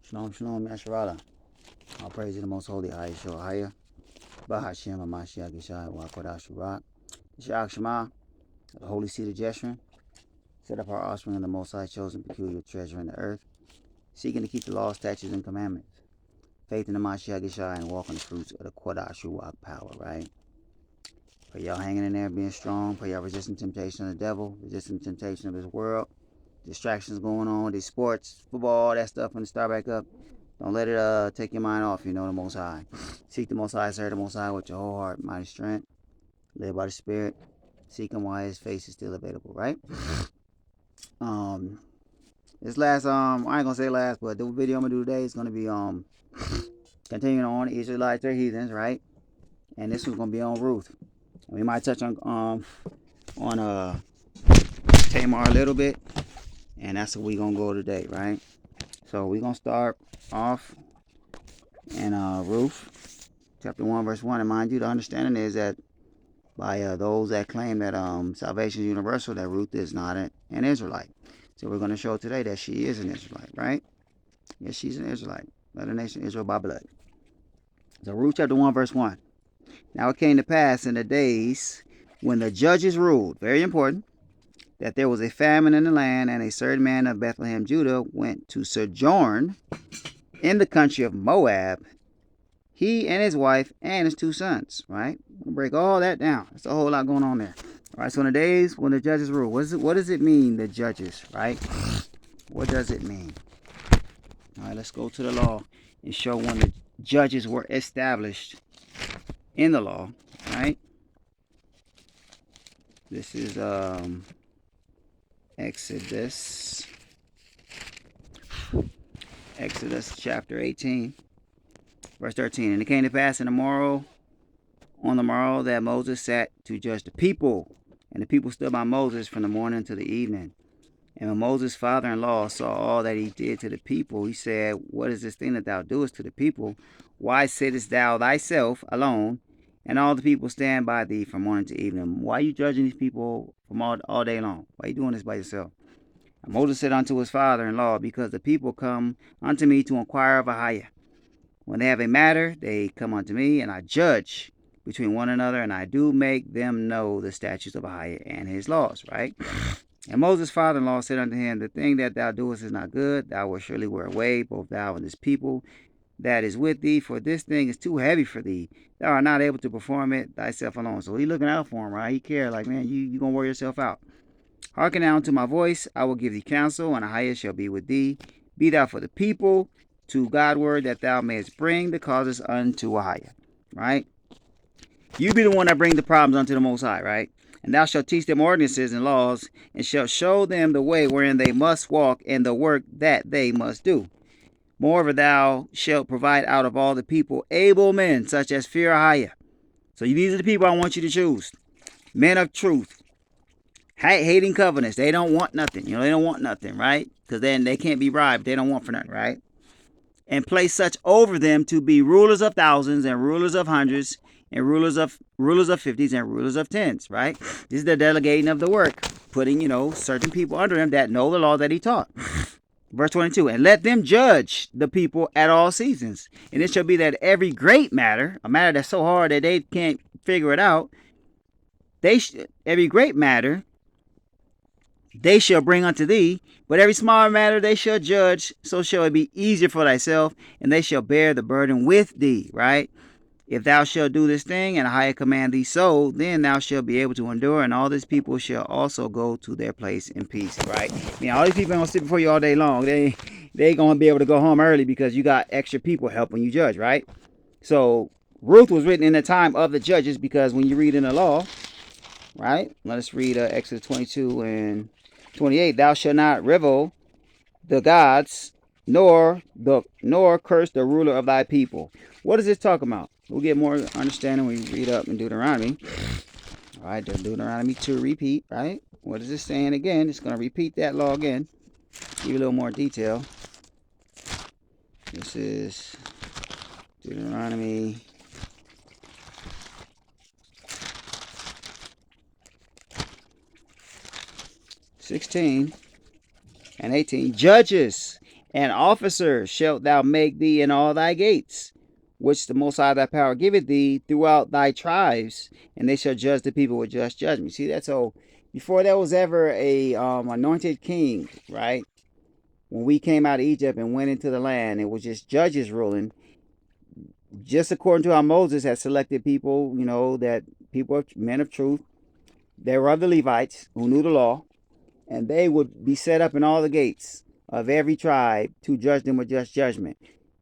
Shalom, shalom, Yasharala. All praise to the most holy Ayeshua Haya. Bahashem, Amashiach, Yeshai, Wakodash, Rak. Shach Shema, the holy seed of Jeshurun. Set up our offspring in the most high, chosen, peculiar treasure in the earth. Seeking to keep the law, statutes, and commandments. Faith in the Mashiach, Yeshai, and walk in the fruits of the Kodash, Ruach power, right? Pray y'all hanging in there, being strong. Pray y'all resisting temptation of the devil, resisting temptation of this world. Distractions going on, these sports, football, all that stuff, when it start back up. Don't let it take your mind off, the Most High. Seek the Most High, serve the Most High with your whole heart, mighty strength. Live by the Spirit. Seek Him while His face is still available, right? This last, I ain't gonna say last, but the video I'm gonna do today is gonna be continuing on the Israelites, they're heathens, right? And this one's gonna be on Ruth. We might touch on Tamar a little bit, and that's what we gonna go today, right? So we're gonna start off in Ruth chapter 1 verse 1, and mind you, the understanding is that by those that claim that salvation is universal, that Ruth is not an Israelite. So we're going to show today that she is an Israelite, right? Yes, she's an Israelite, of the nation Israel by blood. So Ruth chapter 1 verse 1. Now it came to pass in the days when the judges ruled, very important, that there was a famine in the land, and a certain man of Bethlehem, Judah, went to sojourn in the country of Moab, he and his wife and his 2 sons, right? We'll break all that down. There's a whole lot going on there. All right, so in the days when the judges rule, what does it mean, the judges, right? What does it mean? All right, let's go to the law and show when the judges were established in the law, right? This is Exodus chapter 18. Verse 13, and it came to pass on the morrow that Moses sat to judge the people, and the people stood by Moses from the morning to the evening. And when Moses' father-in-law saw all that he did to the people, he said, what is this thing that thou doest to the people? Why sittest thou thyself alone, and all the people stand by thee from morning to evening? Why are you judging these people from all day long? Why are you doing this by yourself? And Moses said unto his father-in-law, because the people come unto me to inquire of Ahiah. When they have a matter, they come unto me, and I judge between one another, and I do make them know the statutes of Ahiah and his laws, right? And Moses' father-in-law said unto him, the thing that thou doest is not good. Thou wilt surely wear away, both thou and this people that is with thee, for this thing is too heavy for thee. Thou art not able to perform it thyself alone. So he looking out for him, right? He cared, like, man, you going to wear yourself out. Hearken now unto my voice. I will give thee counsel, and Ahiah shall be with thee. Be thou for the people to Godward, that thou mayest bring the causes unto Ahiah, right? You be the one that bring the problems unto the Most High, right? And thou shalt teach them ordinances and laws, and shalt show them the way wherein they must walk, and the work that they must do. Moreover, thou shalt provide out of all the people able men, such as fear Ahiah. So these are the people I want you to choose. Men of truth, hating covenants. They don't want nothing. They don't want nothing, right? Because then they can't be bribed. They don't want for nothing, right? And place such over them to be rulers of thousands, and rulers of hundreds, and rulers of 50s, and rulers of 10s, right? This is the delegating of the work, putting, certain people under him that know the law that he taught. Verse 22, and let them judge the people at all seasons. And it shall be that every great matter, a matter that's so hard that they can't figure it out, every great matter they shall bring unto thee, but every small matter they shall judge, so shall it be easier for thyself, and they shall bear the burden with thee, right? If thou shalt do this thing, and Ahiah command thee so, then thou shalt be able to endure, and all these people shall also go to their place in peace, right? All these people ain't gonna sit before you all day long. They gonna be able to go home early because you got extra people helping you judge, right? So Ruth was written in the time of the judges, because when you read in the law, right? Let us read Exodus 22 and 28. Thou shalt not revel the gods, nor curse the ruler of thy people. What is this talking about? We'll get more understanding when we read up in Deuteronomy. All right, Deuteronomy 2 repeat, right? What is this saying again? It's going to repeat that law again. Give you a little more detail. This is Deuteronomy 16 and 18. Judges And officers shalt thou make thee in all thy gates, which the Most High thy power giveth thee throughout thy tribes, and they shall judge the people with just judgment. See that? So before there was ever a anointed king, right? When we came out of Egypt and went into the land, it was just judges ruling. Just according to how Moses had selected people, that people, men of truth, they were of the Levites who knew the law, and they would be set up in all the gates of every tribe to judge them with just judgment.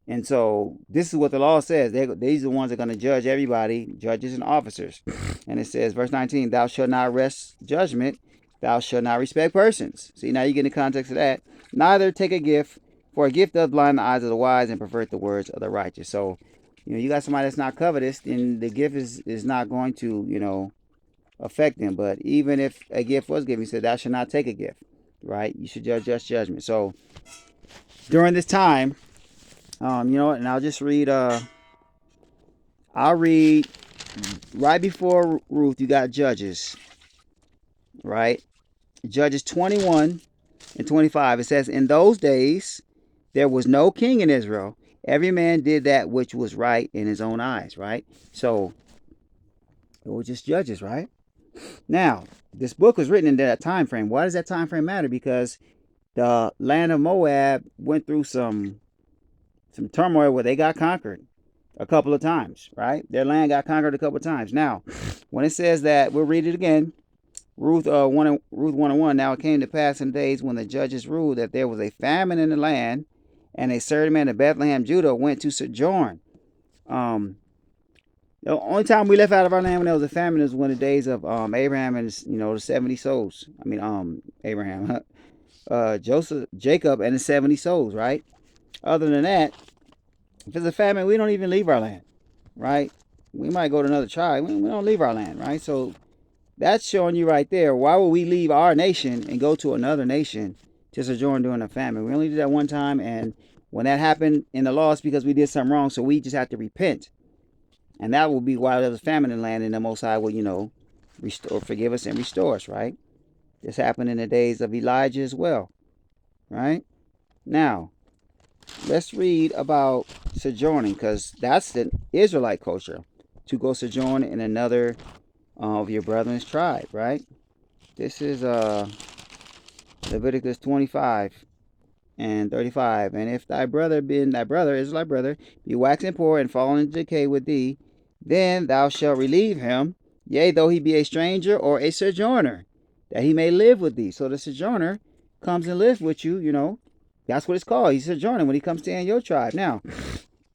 And so this is what the law says. These are the ones that are going to judge everybody, judges and officers. And it says, verse 19, thou shalt not wrest judgment, thou shalt not respect persons. See, now you get in the context of that. Neither take a gift, for a gift doth blind the eyes of the wise and pervert the words of the righteous. So, you got somebody that's not covetous, then the gift is not going to, affect them. But even if a gift was given, he said, thou shalt not take a gift, right? You should judge just judgment. So during this time, and I'll just read, I'll read right before Ruth, you got Judges, right? Judges 21 and 25. It says, in those days, there was no king in Israel. Every man did that which was right in his own eyes, right? So it was just judges, right? Now, this book was written in that time frame. Why does that time frame matter? Because the land of Moab went through some turmoil where they got conquered a couple of times, right? Their land got conquered a couple of times. Now, when it says that, we'll read it again. Ruth 1:1. Now it came to pass in days when the judges ruled that there was a famine in the land, and a certain man of Bethlehem, Judah, went to sojourn. The only time we left out of our land when there was a famine is when the days of Abraham and the 70 souls. Abraham, Jacob and the 70 souls, right? Other than that, if it's a famine, we don't even leave our land, right? We might go to another tribe. We don't leave our land, right? So that's showing you right there. Why would we leave our nation and go to another nation to sojourn during a famine? We only did that one time, and when that happened in the law, it's because we did something wrong, so we just have to repent. And that will be why there was famine in the land, and the Most High will, forgive us and restore us, right? This happened in the days of Elijah as well, right? Now, let's read about sojourning, because that's the Israelite culture, to go sojourn in another of your brethren's tribe, right? This is Leviticus 25 and 35. And if thy brother, being thy brother, Israelite brother, be waxing poor and fallen into decay with thee, then thou shalt relieve him, yea, though he be a stranger or a sojourner, that he may live with thee. So the sojourner comes and lives with you, That's what it's called. He's sojourning when he comes to in your tribe. Now,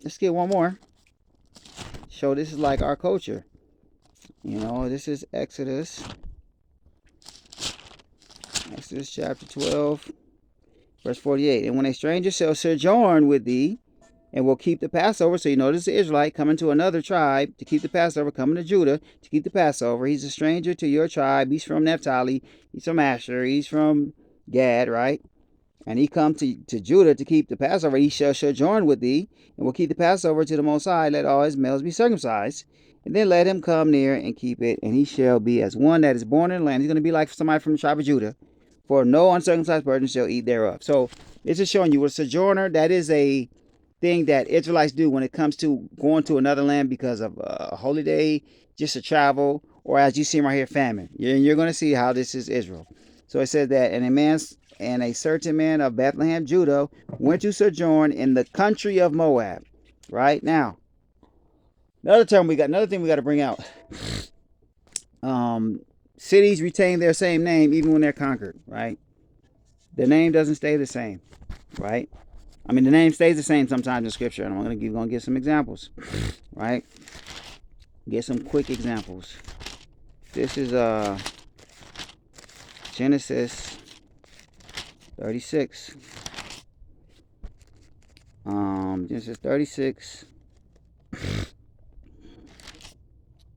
let's get one more. So this is like our culture. This is Exodus chapter 12, verse 48. And when a stranger shall sojourn with thee, and will keep the Passover. So this is the Israelite coming to another tribe to keep the Passover, coming to Judah to keep the Passover. He's a stranger to your tribe. He's from Naphtali. He's from Asher. He's from Gad, right? And he come to Judah to keep the Passover. He shall sojourn with thee, and will keep the Passover to the Most High. Let all his males be circumcised. And then let him come near and keep it, and he shall be as one that is born in the land. He's going to be like somebody from the tribe of Judah. For no uncircumcised person shall eat thereof. So it's just showing you, a sojourner, that is a thing that Israelites do when it comes to going to another land because of a holy day, just to travel, or as you see right here, famine. You're going to see how this is Israel. So it says that, and a certain man of Bethlehem, Judah, went to sojourn in the country of Moab. Right now, another thing we got to bring out. Cities retain their same name even when they're conquered. Right, the name doesn't stay the same. Right. The name stays the same sometimes in Scripture, and I'm going to give some examples, right? Get some quick examples. This is Genesis 36. Genesis 36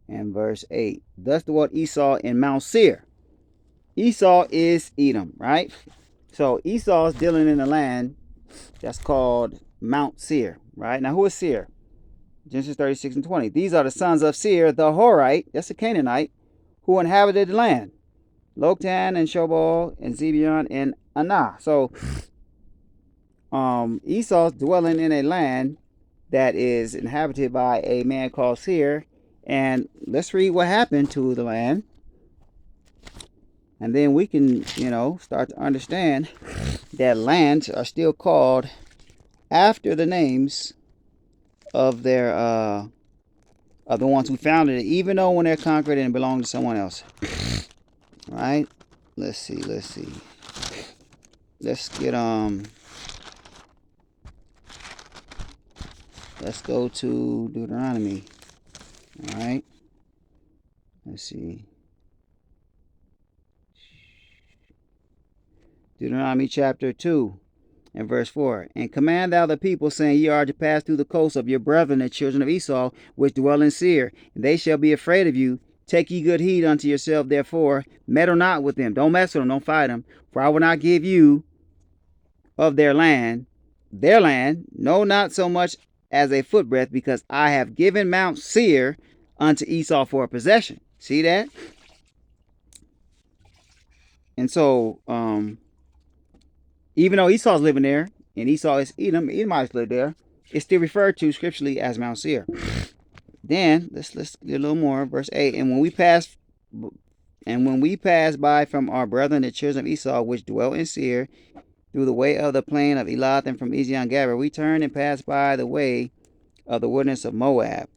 and verse 8. Thus dwelt Esau in Mount Seir. Esau is Edom, right? So Esau is dealing in the land that's called Mount Seir, right? Now, who is Seir? Genesis 36 and 20. These are the sons of Seir, the Horite, that's a Canaanite, who inhabited the land. Lotan and Shobal and Zibeon and Anah. So, Esau's dwelling in a land that is inhabited by a man called Seir. And let's read what happened to the land. And then we can, start to understand that lands are still called after the names of their of the ones who founded it, even though when they're conquered and belong to someone else. All right? Let's see. Let's get let's go to Deuteronomy. All right? Let's see. Deuteronomy chapter 2 and verse 4. And command thou the people, saying, Ye are to pass through the coast of your brethren, the children of Esau, which dwell in Seir, and they shall be afraid of you. Take ye good heed unto yourself, therefore, meddle not with them. Don't mess with them, don't fight them. For I will not give you of their land, no, not so much as a footbreadth, because I have given Mount Seir unto Esau for a possession. See that? And so, even though Esau's living there, and Esau is Edom, Edomites live there, it's still referred to scripturally as Mount Seir. Then let's get a little more. Verse 8. And when we pass by from our brethren the children of Esau, which dwell in Seir, through the way of the plain of Elath and from Ezion Gaber, we turned and passed by the way of the wilderness of Moab.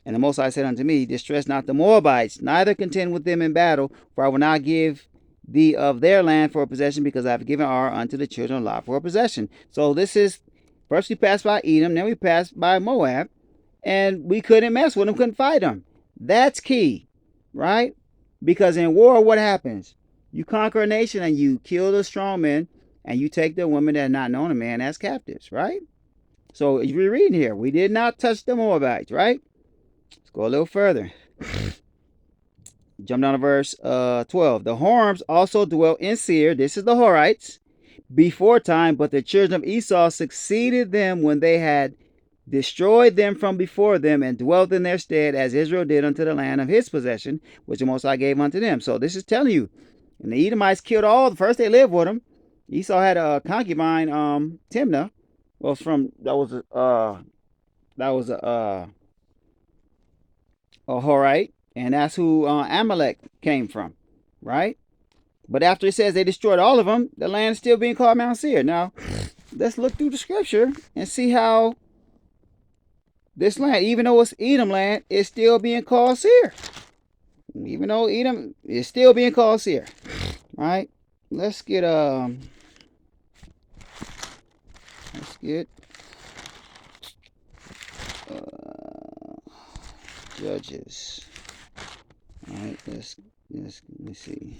And the Most High said unto me, Distress not the Moabites, neither contend with them in battle, for I will not give thee of their land for a possession, because I have given Ar unto the children of Lot for a possession. So this is, first we passed by Edom, then we passed by Moab, and we couldn't mess with them, couldn't fight them. That's key, right? Because in war, what happens? You conquer a nation and you kill the strong men, and you take the women that are not known a man as captives, right? So if you're reading here, we did not touch the Moabites, right? Let's go a little further. Jump down to verse 12. The Horites also dwelt in Seir. This is the Horites. Before time, but the children of Esau succeeded them when they had destroyed them from before them, and dwelt in their stead, as Israel did unto the land of his possession, which the Most High gave unto them. So this is telling you, and the Edomites killed all. First they lived with them. Esau had a concubine, Timnah. Well, that was a Horite, and that's who Amalek came from, right? But after it says they destroyed all of them, the land is still being called Mount Seir. Now, let's look through the scripture and see how this land, even though it's Edom land, is still being called Seir. Even though Edom is still being called Seir, right? Let's get Judges. All right, let me see.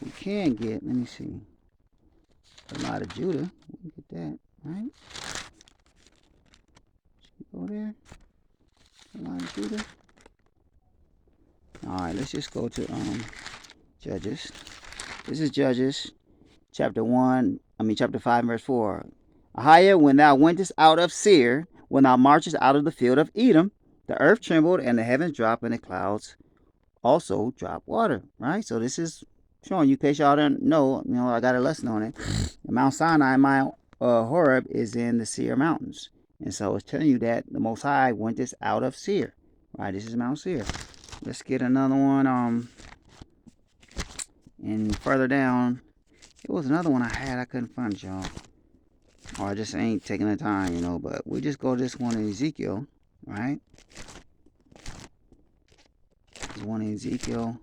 We can get, let me see, a lot of Judah. We can get that, right? Go there. A lot of Judah. All right, let's just go to Judges. This is Judges, chapter 5, verse 4. Ahiah, when thou wentest out of Seir, when thou marchest out of the field of Edom, the earth trembled, and the heavens dropped, and the clouds also drop water, right? So this is showing you, in case y'all don't know, I got a lesson on it. Mount Sinai, Mount Horeb, is in the Seir Mountains. And so it's telling you that the Most High went this out of Seir, right? This is Mount Seir. Let's get another one. And further down, it was another one I had. I couldn't find it, y'all. Or I just ain't taking the time, but we just go to this one in Ezekiel, right? This one in Ezekiel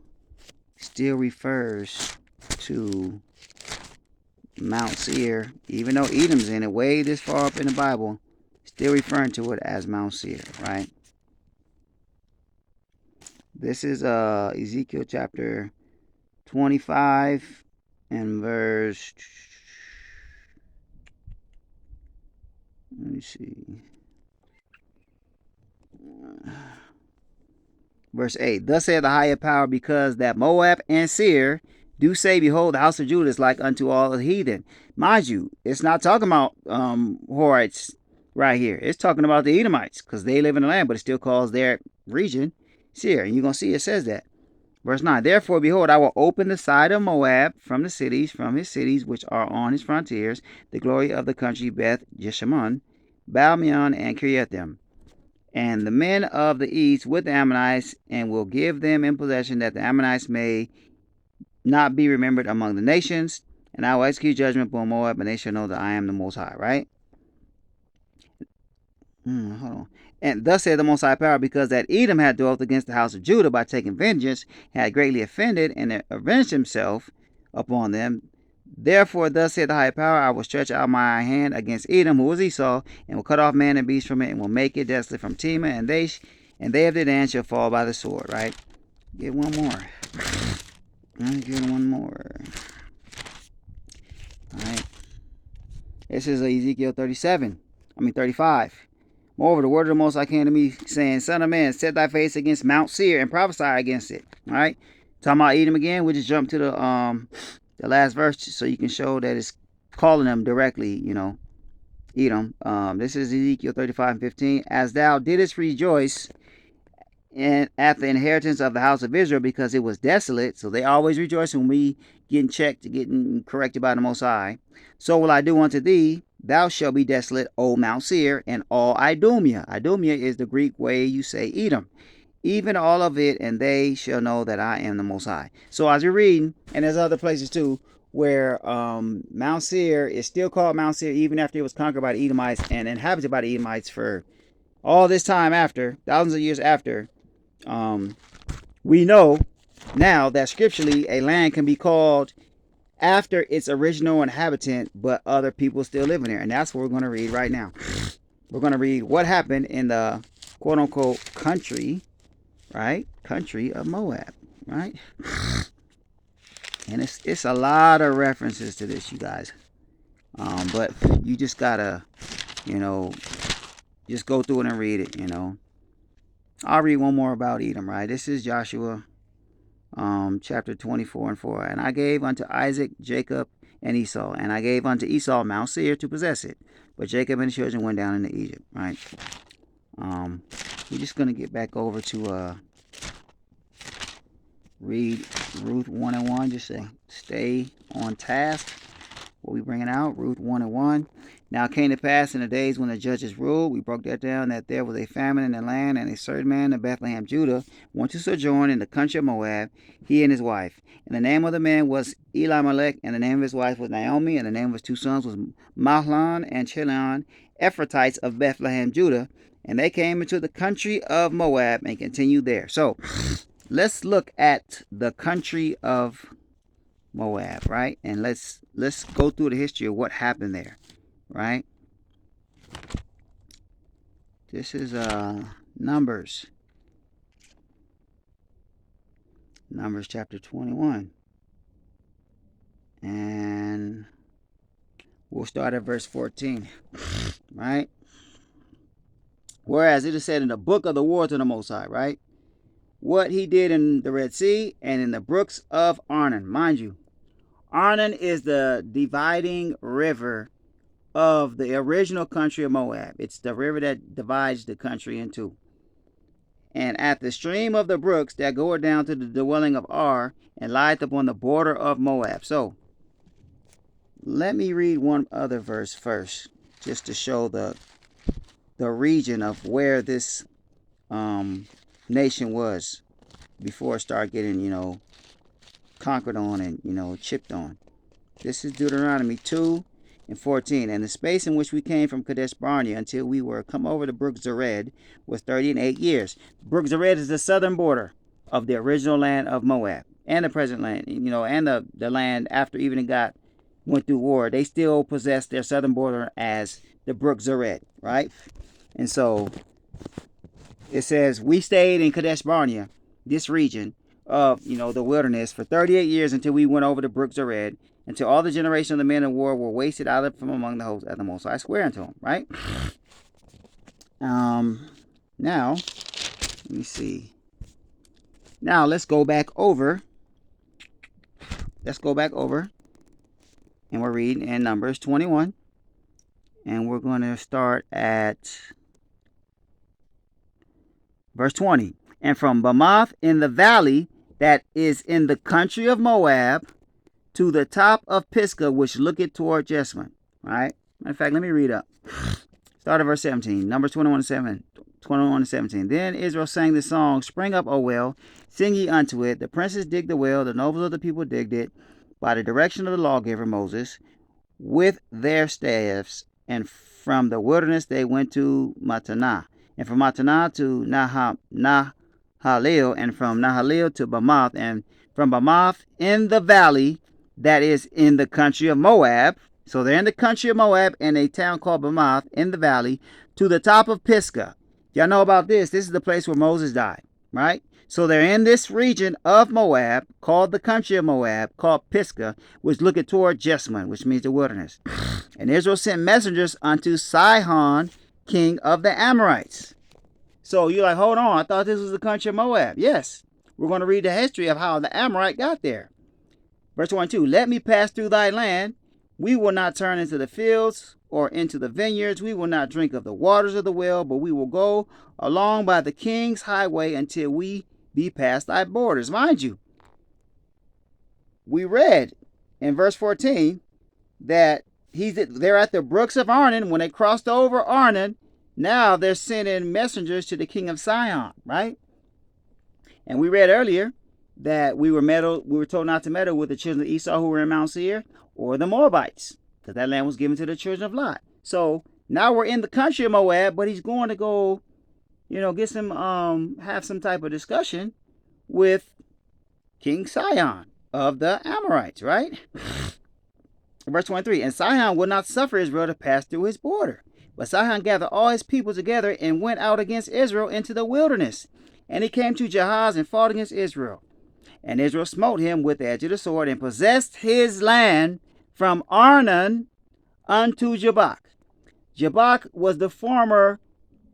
still refers to Mount Seir, even though Edom's in it, way this far up in the Bible, still referring to it as Mount Seir, right? This is Ezekiel chapter 25 and verse, let me see, verse 8. Thus saith the higher power, because that Moab and Seir do say, Behold, the house of Judah is like unto all the heathen. Mind you, it's not talking about Horites right here. It's talking about the Edomites, because they live in the land, but it still calls their region Seir. And you're going to see it says that. Verse 9, therefore, behold, I will open the side of Moab from his cities which are on his frontiers, the glory of the country Beth Jeshimon, Baalmeon, and Kiriathim, and the men of the east with the Ammonites, and will give them in possession, that the Ammonites may not be remembered among the nations. And I will execute judgment upon Moab, and they shall know that I am the Most High. Right? Hold on. And thus said the Most High Power, because that Edom had dwelt against the house of Judah by taking vengeance, had greatly offended, and avenged himself upon them. Therefore, thus said the High Power, I will stretch out my hand against Edom, who is Esau, and will cut off man and beast from it, and will make it desolate from Tema, and they of the land shall fall by the sword. Right? Get one more. Get one more. All right. This is Ezekiel 35. Moreover, the word of the Most High came to me, saying, Son of man, set thy face against Mount Seir and prophesy against it. All right. Talking about Edom again. We just jump to the last verse so you can show that it's calling them directly, Edom. This is Ezekiel 35:15. As thou didst rejoice at the inheritance of the house of Israel, because it was desolate. So they always rejoice when we getting checked, getting corrected by the Most High. So will I do unto thee. Thou shalt be desolate, O Mount Seir, and all Idumea. Idumea is the Greek way you say Edom. Even all of it, and they shall know that I am the Most High. So as you're reading, and there's other places too, where Mount Seir is still called Mount Seir, even after it was conquered by the Edomites and inhabited by the Edomites for all this time after, thousands of years after. We know now that scripturally a land can be called after its original inhabitant, but other people still living there. And that's what we're going to read right now. We're going to read what happened in the quote-unquote country, right? Country of Moab, right? And it's a lot of references to this, you guys. But you just got to, just go through it and read it, I'll read one more about Edom, right? This is Joshua chapter 24:4. And I gave unto Isaac, Jacob, and Esau. And I gave unto Esau Mount Seir to possess it. But Jacob and his children went down into Egypt, right? We're just going to get back over to read Ruth 1:1. Just stay on task. What we bringing out? Ruth 1:1. Now it came to pass in the days when the judges ruled, we broke that down, that there was a famine in the land, and a certain man of Bethlehem, Judah, went to sojourn in the country of Moab, he and his wife. And the name of the man was Elimelech, and the name of his wife was Naomi, and the name of his two sons was Mahlon and Chilion, Ephratites of Bethlehem, Judah. And they came into the country of Moab and continued there. So let's look at the country of Moab, right? And let's go through the history of what happened there. Right? This is Numbers chapter 21. And we'll start at verse 14. Right? Whereas it is said in the book of the wars of the Most High, right? What he did in the Red Sea and in the brooks of Arnon. Mind you, Arnon is the dividing river of the original country of Moab. It's the river that divides the country in two. And at the stream of the brooks that go down to the dwelling of Ar, and lieth upon the border of Moab. So let me read one other verse first, just to show the region of where this nation was before it started getting, conquered on and, chipped on. This is Deuteronomy 2:14. And the space in which we came from Kadesh Barnea until we were come over the brook Zered was 38 years. Brook Zered is the southern border of the original land of Moab and the present land, and the land after even it went through war. They still possess their southern border as the brook Zered, right? And so it says we stayed in Kadesh Barnea, this region of the wilderness, for 38 years until we went over the brook Zered, until all the generation of the men of war were wasted out from among the hosts at the Most High swear unto him. Right? Now, let me see. Now let's go back over. And we're reading in Numbers 21. And we're going to start at verse 20. And from Bamoth in the valley that is in the country of Moab, to the top of Pisgah, which looketh toward Jessamine. Right? Matter of fact, let me read up. Start at verse 17. Numbers 21 to 17. Then Israel sang the song, Spring up, O well, sing ye unto it. The princes digged the well, the nobles of the people digged it, by the direction of the lawgiver Moses, with their staffs. And from the wilderness they went to Mattanah, and from Mattanah to Nahalil, and from Nahalil to Bamoth, and from Bamoth in the valley that is in the country of Moab. So they're in the country of Moab, in a town called Bamoth in the valley, to the top of Pisgah. Y'all know about this. This is the place where Moses died, right? So they're in this region of Moab, called the country of Moab, called Pisgah, which looketh toward Jessamine, which means the wilderness. And Israel sent messengers unto Sihon, king of the Amorites. So you're like, hold on, I thought this was the country of Moab. Yes, we're going to read the history of how the Amorite got there. Verse 22, let me pass through thy land. We will not turn into the fields or into the vineyards. We will not drink of the waters of the well, but we will go along by the king's highway until we be past thy borders. Mind you, we read in verse 14 that they're at the brooks of Arnon. When they crossed over Arnon, now they're sending messengers to the king of Sihon, right? And we read earlier that we were told not to meddle with the children of Esau who were in Mount Seir, or the Moabites, because that land was given to the children of Lot. So now we're in the country of Moab, but he's going to go, get some, have some type of discussion with King Sihon of the Amorites, right? Verse 23, and Sihon would not suffer Israel to pass through his border. But Sihon gathered all his people together and went out against Israel into the wilderness. And he came to Jahaz and fought against Israel. And Israel smote him with the edge of the sword and possessed his land from Arnon unto Jabbok. Jabbok was the former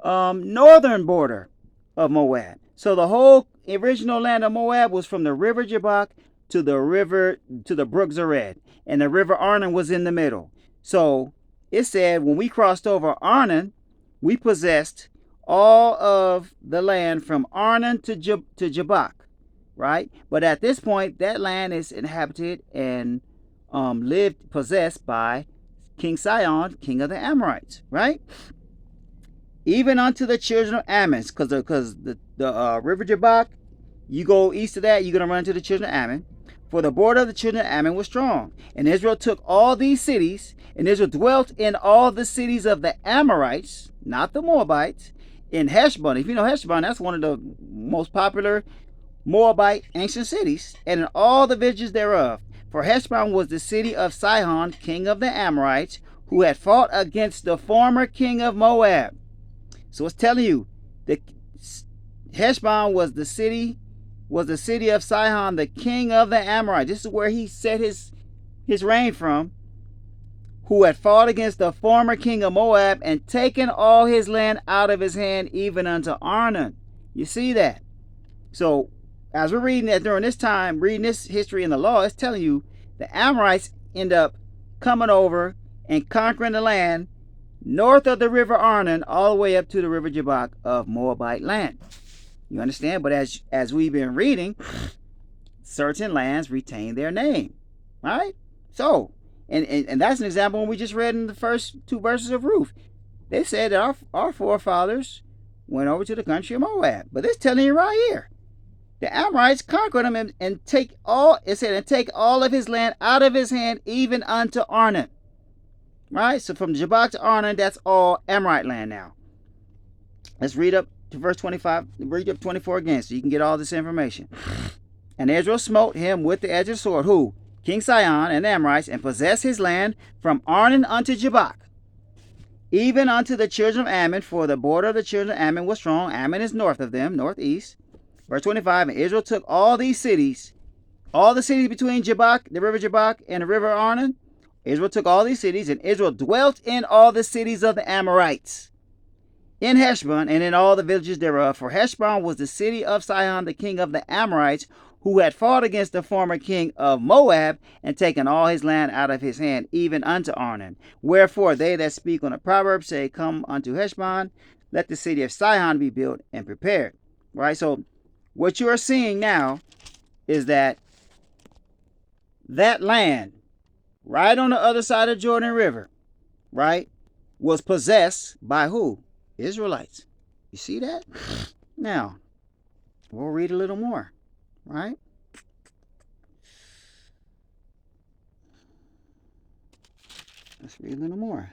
northern border of Moab. So the whole original land of Moab was from the river Jabbok to the brook Zered, and the river Arnon was in the middle. So it said when we crossed over Arnon, we possessed all of the land from Arnon to Jabbok, right? But at this point, that land is inhabited and possessed by King Sihon, king of the Amorites, right? Even unto the children of Ammon, because the river Jabbok, you go east of that, you're going to run into the children of Ammon. For the border of the children of Ammon was strong. And Israel took all these cities, and Israel dwelt in all the cities of the Amorites, not the Moabites, in Heshbon. If you know Heshbon, that's one of the most popular Moabite ancient cities, and in all the villages thereof. For Heshbon was the city of Sihon, king of the Amorites, who had fought against the former king of Moab. So it's telling you that Heshbon was the city of Sihon, the king of the Amorites. This is where he set his reign from, who had fought against the former king of Moab and taken all his land out of his hand, even unto Arnon. You see that? So as we're reading that during this time, reading this history in the law, it's telling you the Amorites end up coming over and conquering the land north of the river Arnon all the way up to the river Jabbok of Moabite land. You understand? But as we've been reading, certain lands retain their name, right? So, and that's an example when we just read in the first two verses of Ruth. They said that our forefathers went over to the country of Moab. But it's telling you right here, the Amorites conquered him and take all of his land out of his hand, even unto Arnon. Right? So from Jabbok to Arnon, that's all Amorite land now. Let's read up to verse 25, read up 24 again so you can get all this information. And Israel smote him with the edge of the sword, who? King Sihon and the Amorites, and possessed his land from Arnon unto Jabbok, even unto the children of Ammon, for the border of the children of Ammon was strong. Ammon is north of them, northeast. Verse 25, and Israel took all these cities, all the cities between Jabbok, the river Jabbok, and the river Arnon. Israel took all these cities, and Israel dwelt in all the cities of the Amorites, in Heshbon, and in all the villages thereof. For Heshbon was the city of Sihon, the king of the Amorites, who had fought against the former king of Moab, and taken all his land out of his hand, even unto Arnon. Wherefore they that speak on the proverb say, come unto Heshbon, let the city of Sihon be built and prepared. Right? So what you are seeing now is that land right on the other side of Jordan River, right, was possessed by who? Israelites. You see that? Now, we'll read a little more, right? Let's read a little more.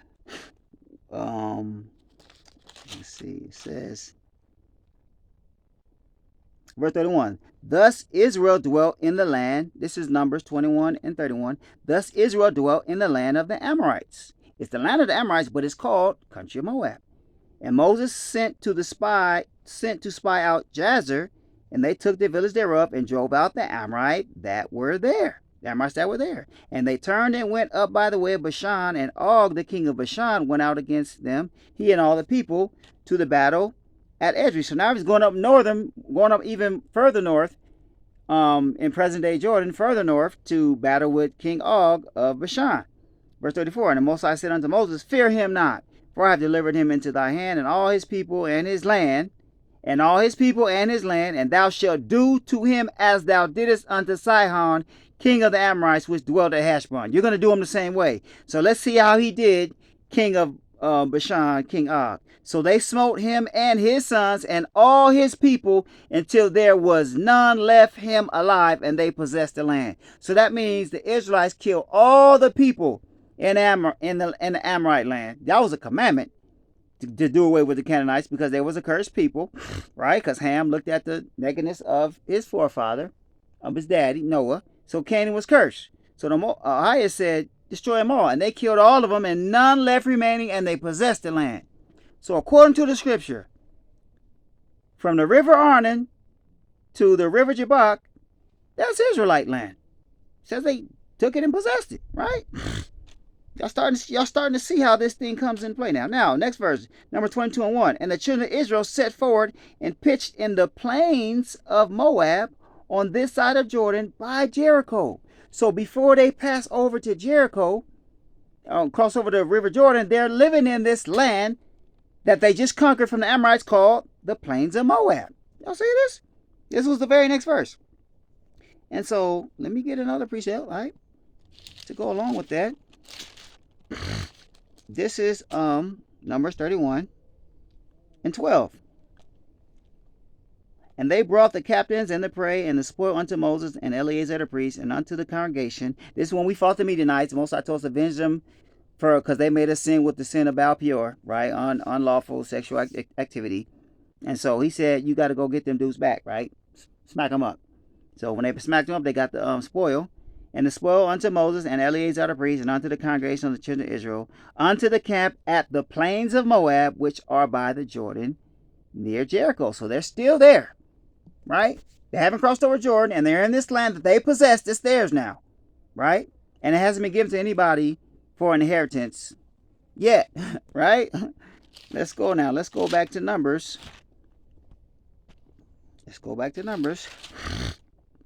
Let's see. It says, verse 31. Thus Israel dwelt in the land. This is Numbers 21 and 31. Thus Israel dwelt in the land of the Amorites. It's the land of the Amorites, but it's called country of Moab. And Moses sent to spy out Jazer, and they took the village thereof and drove out the Amorites that were there. And they turned and went up by the way of Bashan, and Og, the king of Bashan, went out against them, he and all the people, to the battle at Edrei. So now he's going up even further north, in present-day Jordan, further north, to battle with King Og of Bashan. Verse 34, and the Most High said unto Moses, fear him not, for I have delivered him into thy hand, and all his people and his land, and thou shalt do to him as thou didst unto Sihon, king of the Amorites, which dwelt at Heshbon. You're going to do him the same way. So let's see how he did king of Bashan, King Og. So they smote him and his sons and all his people until there was none left him alive, and they possessed the land. So that means the Israelites killed all the people in the Amorite land. That was a commandment to do away with the Canaanites, because they was a cursed people, right? Because Ham looked at the nakedness of his forefather, of his daddy, Noah. So Canaan was cursed. So the highest said, destroy them all. And they killed all of them, and none left remaining, and they possessed the land. So according to the scripture, from the river Arnon to the river Jabbok, that's Israelite land. It says they took it and possessed it, right? Y'all starting to see how this thing comes in play now. Now, next verse, number 22 and 1. And the children of Israel set forward and pitched in the plains of Moab on this side of Jordan by Jericho. So before they pass over to Jericho, cross over the river Jordan, they're living in this land that they just conquered from the Amorites, called the plains of Moab. Y'all see this? This was the very next verse. And so let me get another precept, right, to go along with that. This is Numbers 31 and 12. And they brought the captains and the prey and the spoil unto Moses and Eleazar the priest and unto the congregation. This is when we fought the Midianites. Most I told us to avenge them because they made us sin with the sin of Baal Peor, right? Unlawful sexual activity. And so he said, you got to go get them dudes back, right? Smack them up. So when they smacked them up, they got the spoil. And the spoil unto Moses and Eleazar the priest and unto the congregation of the children of Israel, unto the camp at the plains of Moab, which are by the Jordan, near Jericho. So they're still there, right? They haven't crossed over Jordan, and they're in this land that they possessed. It's theirs now, right? And it hasn't been given to anybody for an inheritance yet, right? Let's go now. Let's go back to Numbers.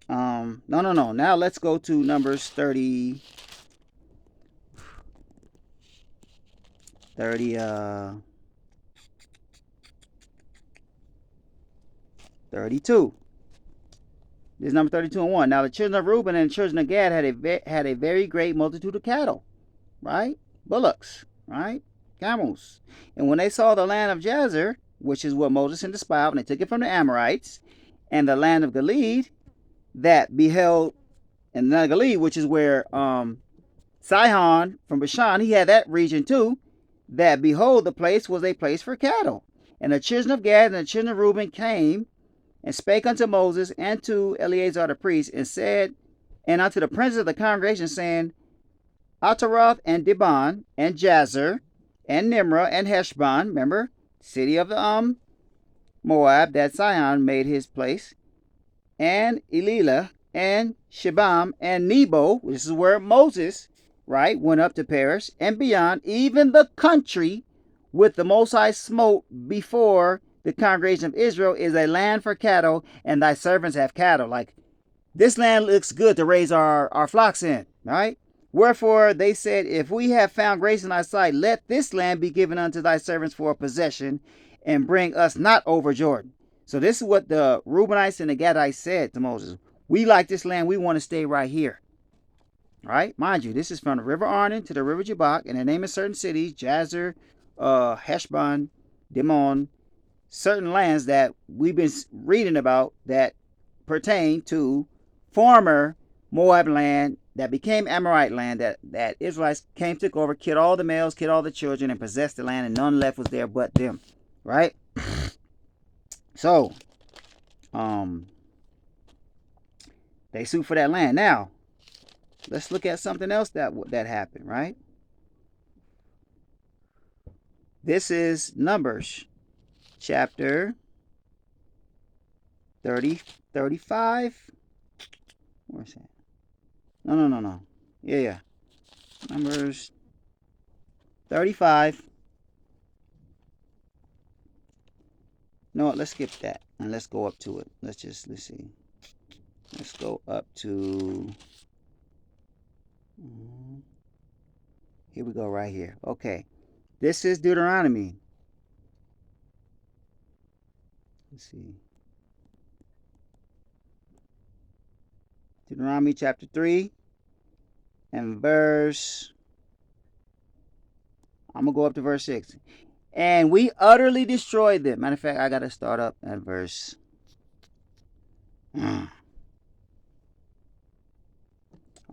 No. Now let's go to Numbers 32. This is number 32 and 1. Now the children of Reuben and the children of Gad had a very great multitude of cattle, right? Bullocks, right? Camels. And when they saw the land of Jazer, which is what Moses sent to spy out, and they took it from the Amorites, and the land of Gilead, that beheld, and the Gilead, which is where Sihon from Bashan, he had that region too, that behold, the place was a place for cattle. And the children of Gad and the children of Reuben came and spake unto Moses and to Eleazar the priest, and said, and unto the princes of the congregation, saying, Ataroth and Dibon and Jazer and Nimrah and Heshbon, remember, city of the Moab that Sihon made his place, and Elilah and Shebam and Nebo, which is where Moses, right, went up to perish, and beyond, even the country with the Most High smote before the congregation of Israel, is a land for cattle, and thy servants have cattle. Like, this land looks good to raise our flocks in, right? Wherefore they said, if we have found grace in thy sight, let this land be given unto thy servants for a possession, and bring us not over Jordan. So this is what the Reubenites and the Gadites said to Moses. We like this land. We want to stay right here. Right? Mind you, this is from the river Arnon to the river Jabbok, and the name of certain cities, Jazer, Heshbon, Dimon, certain lands that we've been reading about that pertain to former Moab land that became Amorite land that Israelites came, took over, killed all the males, killed all the children, and possessed the land, and none left was there but them. Right? So, they sued for that land. Now, let's look at something else that happened, right? This is Numbers chapter 35. Where's that? No. Yeah. Numbers 35. No, let's skip that and let's go up to it. Let's see. Let's go up to, here we go, right here. Okay. This is Deuteronomy. Let's see. Deuteronomy chapter 3 and verse, I'm going to go up to verse 6. And we utterly destroyed them. Matter of fact, I got to start up at verse.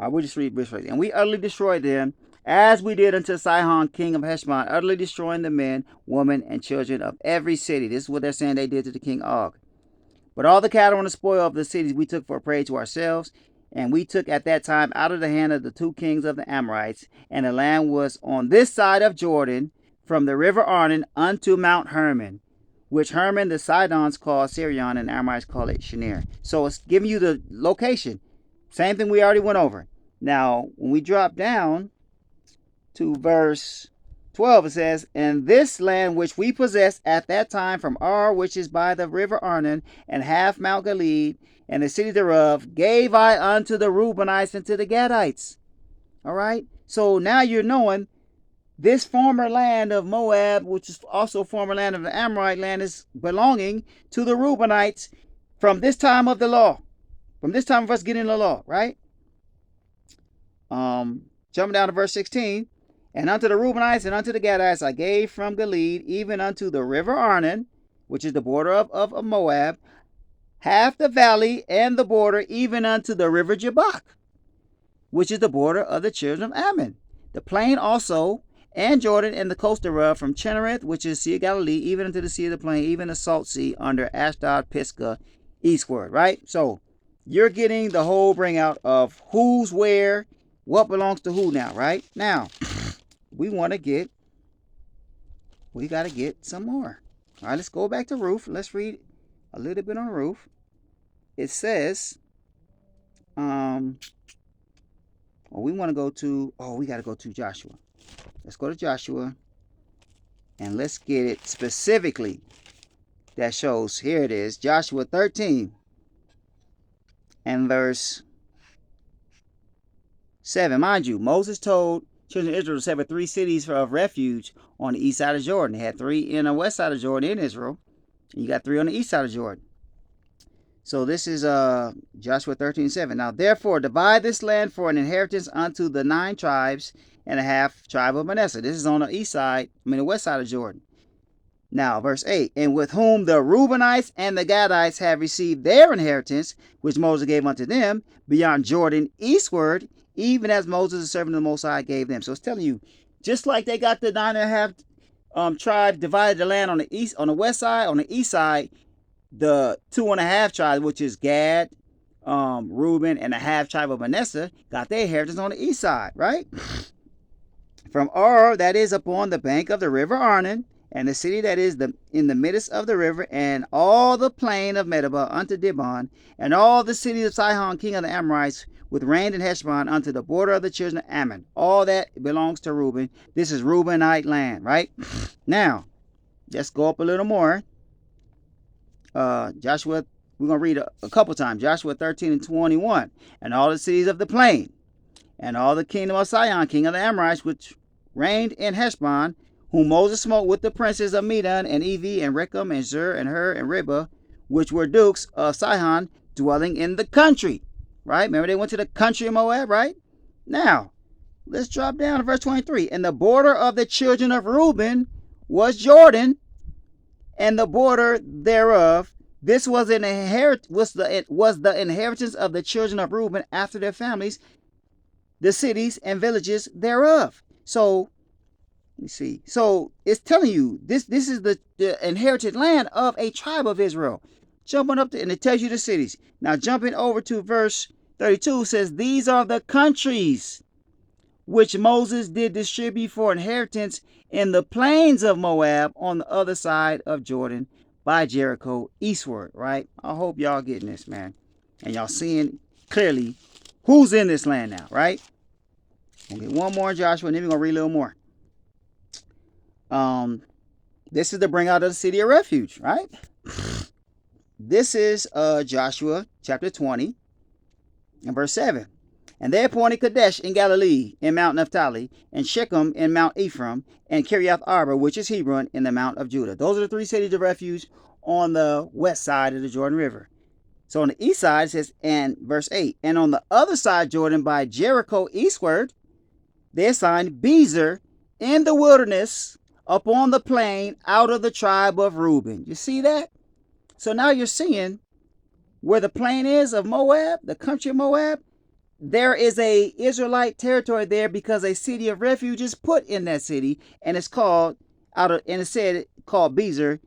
I will just read verse 6. And we utterly destroyed them, as we did unto Sihon, king of Heshbon, utterly destroying the men, women, and children of every city. This is what they're saying they did to the king Og. But all the cattle and the spoil of the cities we took for a prey to ourselves, and we took at that time out of the hand of the two kings of the Amorites, and the land was on this side of Jordan, from the river Arnon unto Mount Hermon, which Hermon the Sidons call Sirion, and Amorites call it Shinir. So it's giving you the location. Same thing we already went over. Now, when we drop down to verse 12, it says, and this land which we possessed at that time from Ar, which is by the river Arnon, and half Mount Gilead, and the city thereof, gave I unto the Reubenites and to the Gadites. All right? So now you're knowing this former land of Moab, which is also former land of the Amorite land, is belonging to the Reubenites from this time of the law. From this time of us getting the law, right? Jumping down to verse 16. And unto the Reubenites and unto the Gadites I gave from Gilead, even unto the river Arnon, which is the border of Moab, half the valley and the border, even unto the river Jabbok, which is the border of the children of Ammon. The plain also, and Jordan, and the coast thereof, from Chinnereth, which is Sea of Galilee, even unto the sea of the plain, even the salt sea, under Ashdod, Pisgah, eastward, right? So, you're getting the whole bring out of who's where, what belongs to who now, right? Now, we got to get some more. All right, let's go back to Ruth. Let's read a little bit on Ruth. It says, we got to go to Joshua. Let's go to Joshua and let's get it specifically. That shows, here it is, Joshua 13 and verse 7. Mind you, Moses told children of Israel to sever 3 cities of refuge on the east side of Jordan. They had 3 in the west side of Jordan in Israel. And you got 3 on the east side of Jordan. So this is Joshua 13:7. Now therefore divide this land for an inheritance unto the 9 tribes and a half tribe of Manasseh. This is on the east side, the west side of Jordan. Now, verse 8, and with whom the Reubenites and the Gadites have received their inheritance, which Moses gave unto them, beyond Jordan eastward, even as Moses, the servant of the Most High, gave them. So it's telling you, just like they got the 9.5 tribes divided the land on the east, on the west side, on the east side, the 2.5 tribes, which is Gad, Reuben, and a half tribe of Manasseh, got their inheritance on the east side, right? From Ar, that is upon the bank of the river Arnon, and the city that is in the midst of the river, and all the plain of Medeba unto Dibon, and all the cities of Sihon, king of the Amorites, with reigned in Heshbon, unto the border of the children of Ammon. All that belongs to Reuben. This is Reubenite land, right? Now, let's go up a little more. Joshua, we're going to read a couple times. Joshua 13 and 21. And all the cities of the plain, and all the kingdom of Sihon, king of the Amorites, which reigned in Heshbon, whom Moses smote with the princes of Medan and Evi and Rechem and Zur and Hur and Ribah, which were dukes of Sihon, dwelling in the country. right? Remember they went to the country of Moab, right? Now, let's drop down to verse 23. And the border of the children of Reuben was Jordan, and the border thereof. This was the inheritance of the children of Reuben after their families, the cities and villages thereof. So, let me see. So it's telling you this is the inherited land of a tribe of Israel. Jumping up to, and it tells you the cities. Now jumping over to verse 32 says, these are the countries which Moses did distribute for inheritance in the plains of Moab on the other side of Jordan by Jericho eastward, right? I hope y'all getting this, man. And y'all seeing clearly who's in this land now, right? We'll get one more in Joshua, and then we're going to read a little more. This is to bring out of the city of refuge, right? This is Joshua chapter 20 and verse 7. And they appointed Kadesh in Galilee, in Mount Naphtali, and Shechem in Mount Ephraim, and Kiriath Arba, which is Hebron, in the Mount of Judah. Those are the three cities of refuge on the west side of the Jordan River. So on the east side, it says, and verse 8, and on the other side Jordan by Jericho eastward, they assigned Bezer in the wilderness upon the plain out of the tribe of Reuben. You see that? So now you're seeing where the plain is of Moab, the country of Moab. There is a Israelite territory there because a city of refuge is put in that city, and it's called called Bezer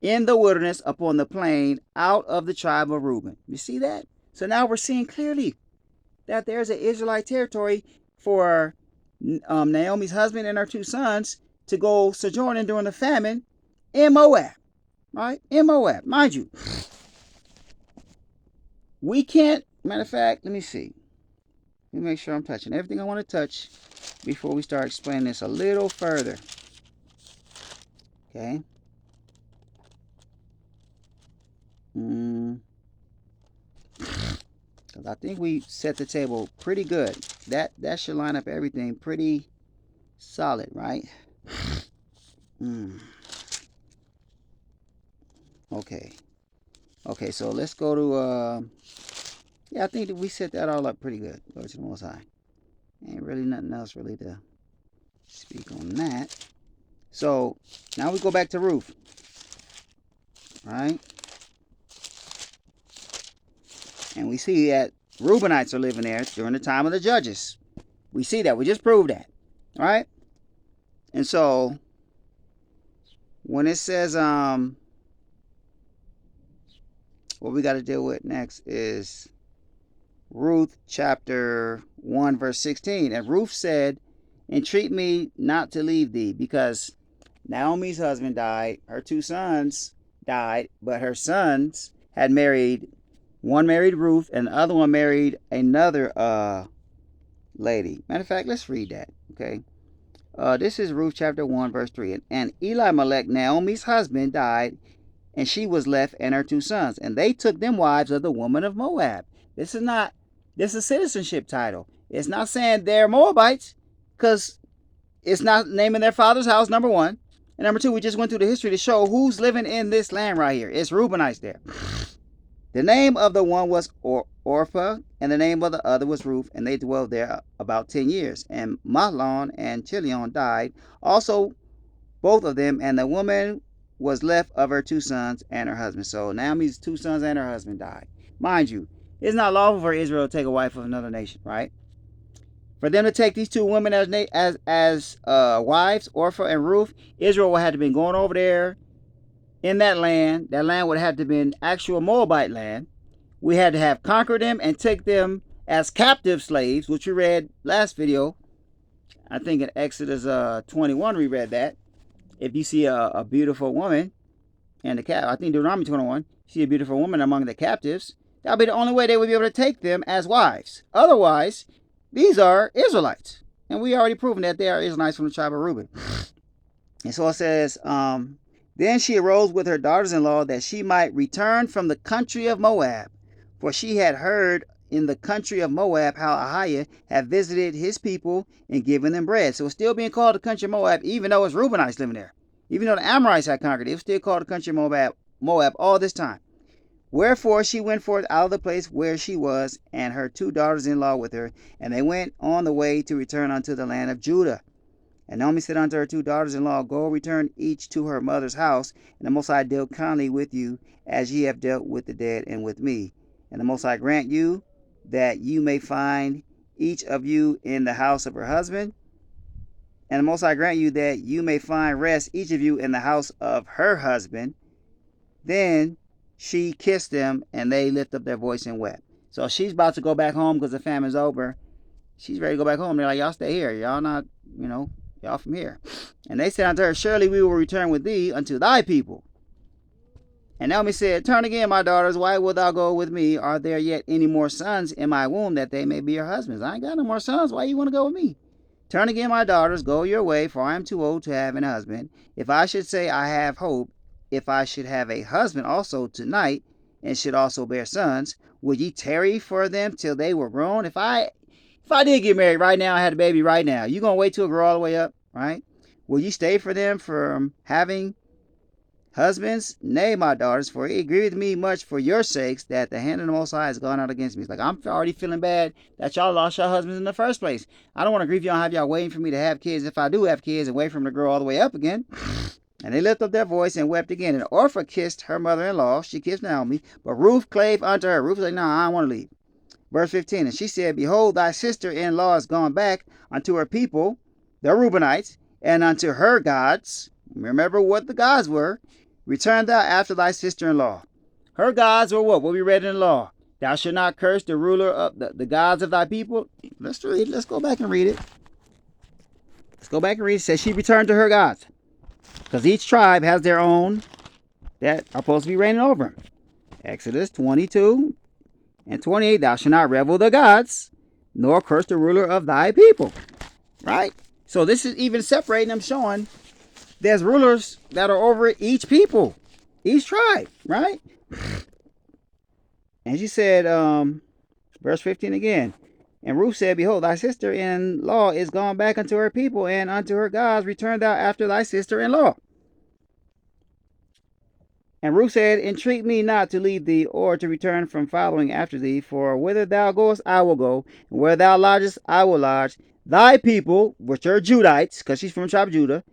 in the wilderness upon the plain out of the tribe of Reuben. You see that? So now we're seeing clearly that there's an Israelite territory for Naomi's husband and her two sons to go sojourning during the famine in Moab, right? In Moab, mind you. We can't, matter of fact, let me see. Let me make sure I'm touching everything I want to touch before we start explaining this a little further. Okay. Because I think we set the table pretty good. That should line up everything pretty solid, right? Okay. Okay, so let's go to yeah, I think that we set that all up pretty good. Go to the Most High. Ain't really nothing else really to speak on that. So now we go back to Ruth. Right? And we see that Reubenites are living there during the time of the judges. We see that. We just proved that. Right? And so when it says what we got to deal with next is Ruth chapter 1 verse 16. And Ruth said, entreat me not to leave thee, because Naomi's husband died, her two sons died, but her sons had married, one married Ruth and the other one married another lady. Matter of fact, let's read that. Okay. This is Ruth chapter 1 verse 3. And Elimelech, Naomi's husband, died, and she was left and her two sons, and they took them wives of the woman of Moab. This is a citizenship title. It's not saying they're Moabites, because it's not naming their father's house, number one. And number two, we just went through the history to show who's living in this land right here. It's Reubenites there. The name of the one was Orpah, and the name of the other was Ruth, and they dwelled there about 10 years. And Mahlon and Chilion died, also both of them, and the woman was left of her two sons and her husband. So Naomi's two sons and her husband died. Mind you, it's not lawful for Israel to take a wife of another nation, right? For them to take these two women as wives, Orpah and Ruth, Israel would have to been going over there in that land. That land would have to been actual Moabite land. We had to have conquered them and take them as captive slaves, which we read last video. I think in Exodus 21 we read that. If you see a beautiful woman, and I think Deuteronomy 21, see a beautiful woman among the captives, that'll be the only way they would be able to take them as wives. Otherwise, these are Israelites. And we already proven that they are Israelites from the tribe of Reuben. And so it says, then she arose with her daughters-in-law that she might return from the country of Moab. For she had heard in the country of Moab how Ahiah had visited his people and given them bread. So it's still being called the country of Moab, even though it's Reubenites living there. Even though the Amorites had conquered it, it was still called the country of Moab all this time. Wherefore she went forth out of the place where she was, and her 2 daughters-in-law with her, and they went on the way to return unto the land of Judah. And Naomi said unto her 2 daughters-in-law, Go, return each to her mother's house, and the Most High deal kindly with you, as ye have dealt with the dead and with me. And the Most High grant you that you may find each of you in the house of her husband, and the Most High grant you that you may find rest each of you in the house of her husband. Then she kissed them, and they lifted up their voice and wept. So she's about to go back home because the famine's over. She's ready to go back home. They're like, y'all stay here. Y'all not, y'all from here. And they said unto her, Surely we will return with thee unto thy people. And Naomi said, Turn again, my daughters. Why wilt thou go with me? Are there yet any more sons in my womb, that they may be your husbands? I ain't got no more sons. Why you want to go with me? Turn again, my daughters. Go your way, for I am too old to have an husband. If I should say I have hope, if I should have a husband also tonight, and should also bear sons, would ye tarry for them till they were grown? If I did get married right now, I had a baby right now, you gonna wait till it grow all the way up, right? Will ye stay for them from having husbands? Nay, my daughters, for it grieveth me much for your sakes that the hand of the Most High has gone out against me. It's like, I'm already feeling bad that y'all lost your husbands in the first place. I don't want to grieve y'all, have y'all waiting for me to have kids if I do have kids, and wait for them to grow all the way up again. And they lifted up their voice and wept again. And Orpah kissed her mother-in-law. She kissed Naomi. But Ruth clave unto her. Ruth said, No, I don't want to leave. Verse 15. And she said, Behold, thy sister-in-law is gone back unto her people, the Reubenites, and unto her gods. Remember what the gods were. Return thou after thy sister-in-law. Her gods were what? What we read in the law. Thou shalt not curse the ruler of the gods of thy people. Let's read. Let's go back and read it. Let's go back and read it. It says she returned to her gods. Because each tribe has their own that are supposed to be reigning over them. Exodus 22 and 28. Thou shalt not revel the gods, nor curse the ruler of thy people. Right? So this is even separating them, showing there's rulers that are over each people, each tribe. Right? And she said, verse 15 again. And Ruth said, Behold, thy sister-in-law is gone back unto her people, and unto her gods. Return thou after thy sister-in-law. And Ruth said, Entreat me not to leave thee, or to return from following after thee. For whither thou goest, I will go, and where thou lodgest, I will lodge. Thy people, which are Judites, because she's from the tribe of Judah,